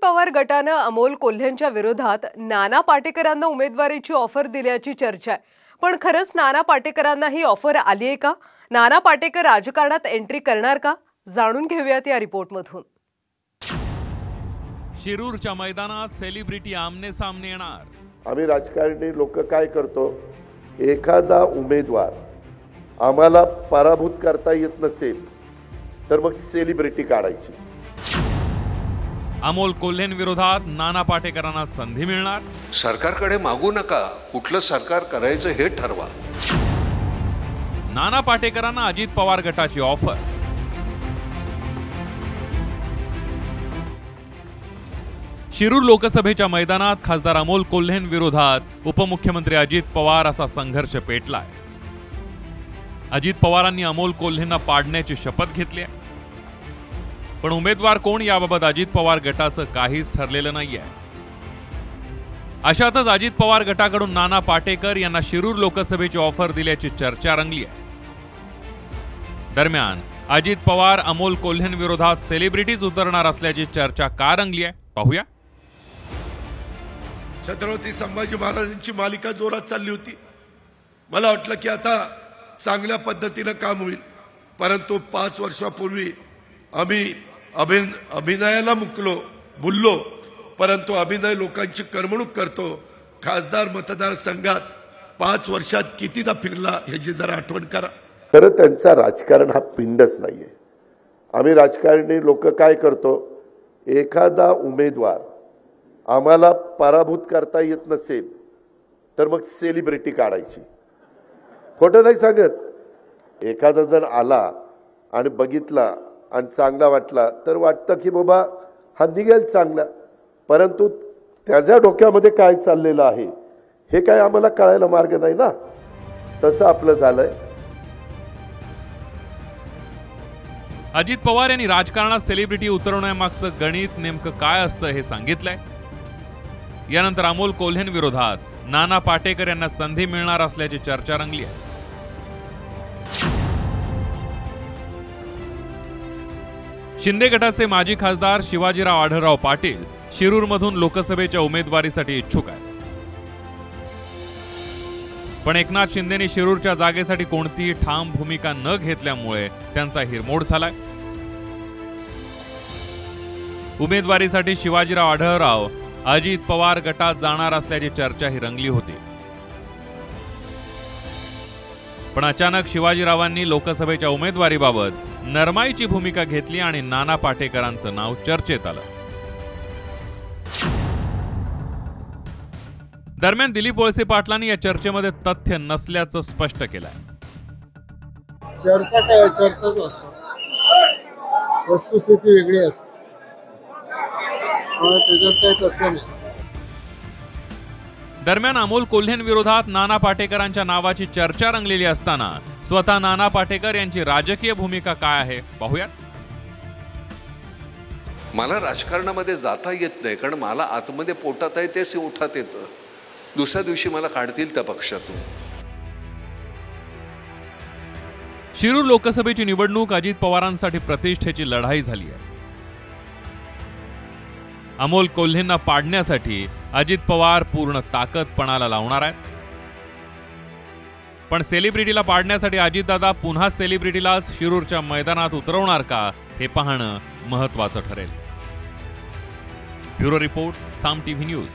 पवार गटानं अमोल कोल्हेंच्या विरोधात नाना पाटेकरांना उमेदवारीची ऑफर दिल्याची चर्चा आहे। पण खरंच नाना पाटेकरांना ही ऑफर आली आहे का? नाना पाटेकर राजकारणात एंट्री करणार का? जाणून घेऊयात या रिपोर्टमधून। शिरूरच्या मैदानात सेलिब्रिटी आमने सामने येणार। आम्ही राजकारणी लोक काय करतो, एखादा उमेदवार आम्हाला पराभूत करता येत नसेल तर मग सेलिब्रिटी काढायची। अमोल कोल्हेंविरोधात नाना पाटेकरांना संधी मिळणार। सरकारकडे मागू नका, कुठलं सरकार करायचं हे ठरवा। नाना पाटेकरांना अजित पवार गटाची ऑफर। शिरूर लोकसभेच्या मैदानात खासदार अमोल कोल्हेंविरोधात उपमुख्यमंत्री अजित पवार असा संघर्ष पेटलाय। अजित पवारांनी अमोल कोल्हेंना पाडण्याची शपथ घेतली आहे, पण उमेदवार कोण याबाबत अजित पवार गटाचं काहीच ठरलेलं नाहीये। अशातच अजित पवार गटाकडून नाना पाटेकर यांना शिरूर लोकसभेची ऑफर दिल्याची चर्चा रंगली आहे। दरम्यान अजित पवार अमोल कोल्हेंविरोधात सेलिब्रिटीज उतरणार असल्याची चर्चा का रंगली आहे पाहूया। छत्रपती संभाजी महाराजांची मालिका जोरात चालली होती। मला वाटलं की आता चांगल्या पद्धतीने काम होईल, परंतु 5 वर्षापूर्वी आम्ही अभिनयाला बोललो, परंतु अभिनय लोकांची करमणूक करतो। खासदार मतदारसंघात 5 वर्षात कितीदा फिरला ह्याची जरा आठवण करा। तर त्यांचा राजकारण हा पिंडच नाहीये। आम्ही राजकारणी लोक काय करतो, एखादा उमेदवार आम्हाला पराभूत करता येत नसेल तर मग सेलिब्रिटी काढायची। खोटं नाही सांगत। एखादा जण आला आणि बघितला आणि चांगला वाटला तर वाटतं की बाबा हा निघेल चांगला, परंतु त्याच्या डोक्यामध्ये काय चाललेलं आहे हे काय आम्हाला कळायला मार्ग नाही ना। तसं आपलं झालंय। अजित पवार यांनी राजकारणात सेलिब्रिटी उतरवण्यामागचं गणित नेमकं काय असतं हे सांगितलंय। यानंतर अमोल कोल्हेंविरोधात नाना पाटेकर यांना संधी मिळणार असल्याची चर्चा रंगली आहे। शिंदे गटाचे माजी खासदार शिवाजीराव आढळराव पाटील शिरूरमधून लोकसभेच्या उमेदवारीसाठी इच्छुक आहेत, पण एकनाथ शिंदेनी शिरूरच्या जागेसाठी कोणतीही ठाम भूमिका न घेतल्यामुळे त्यांचा हिरमोड झालाय। उमेदवारीसाठी शिवाजीराव आढळराव अजित पवार गटात जाणार असल्याची चर्चा ही रंगली होती, पण अचानक शिवाजीरावांनी लोकसभेच्या उमेदवारीबाबत नरमाईची भूमिका घेतली आणि नाना पाटेकरांचं नाव चर्चेत आलं। दरम्यान दिलीप वळसे पाटलांनी या चर्चेमध्ये तथ्य नसल्याचं स्पष्ट केलंय। चर्चा काय, चर्चाच असते, वस्तुस्थिती वेगळी असते, त्याच्यात काही तथ्य नाही। दरम्यान अमोल कोल्हेंविरोधात नाना पाटेकरांच्या नावाची चर्चा रंगलेली असताना स्वतः नाना पाटेकर यांची राजकीय भूमिका काय आहे पाहूयात। मला राजकारणामध्ये जाता येत नाही, कारण मला आतमध्ये पोटात आहे तेच ओठात येतं। दुसऱ्या दिवशी मला काढतील त्या पक्षातून। शिरूर लोकसभेची निवडणूक अजित पवारांसाठी प्रतिष्ठेची लढाई झाली आहे। अमोल कोल्हेंना पाडण्यासाठी अजित पवार पूर्ण ताकद पणाला लावणार आहेत, पण सेलिब्रिटीला पाडण्यासाठी अजितदादा पुन्हा सेलिब्रिटीला शिरूरच्या मैदानात उतरवणार का हे पाहणं महत्त्वाचं ठरेल। ब्युरो रिपोर्ट, साम टीव्ही न्यूज।